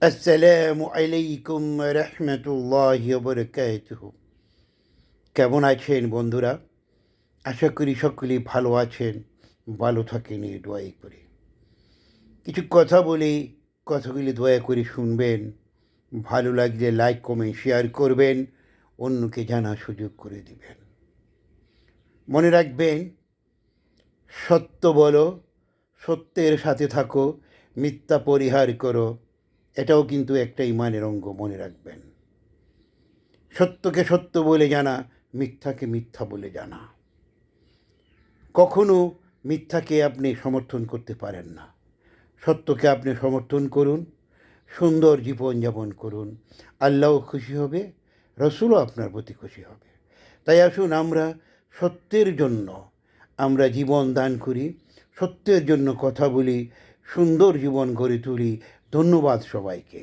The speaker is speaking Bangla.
আসসালামু আলাইকুম রহমতুল্লাহি ওয়া বারাকাতুহু। কেমন আছেন বন্ধুরা? আশা করি সকলেই ভালো আছেন, ভালো থাকেন এই দোয়াই করি। কিছু কথা বলি, কথাগুলি দয়া করে শুনবেন। ভালো লাগলে লাইক কমেন্ট শেয়ার করবেন, অন্যকে জানার সুযোগ করে দিবেন। মনে রাখবেন, সত্য বলো, সত্যের সাথে থাকো, মিথ্যা পরিহার করো। এটাও কিন্তু একটা ইমানের অঙ্গ, মনে রাখবেন। সত্যকে সত্য বলে জানা, মিথ্যাকে মিথ্যা বলে জানা। কখনো মিথ্যাকে আপনি সমর্থন করতে পারেন না, সত্যকে আপনি সমর্থন করুন, সুন্দর জীবনযাপন করুন। আল্লাহও খুশি হবে, রসুলও আপনার প্রতি খুশি হবে। তাই আসুন আমরা সত্যের জন্য আমরা জীবন দান করি, সত্যের জন্য কথা বলি, সুন্দর জীবন গড়ে তুলি। ধন্যবাদ সবাইকে।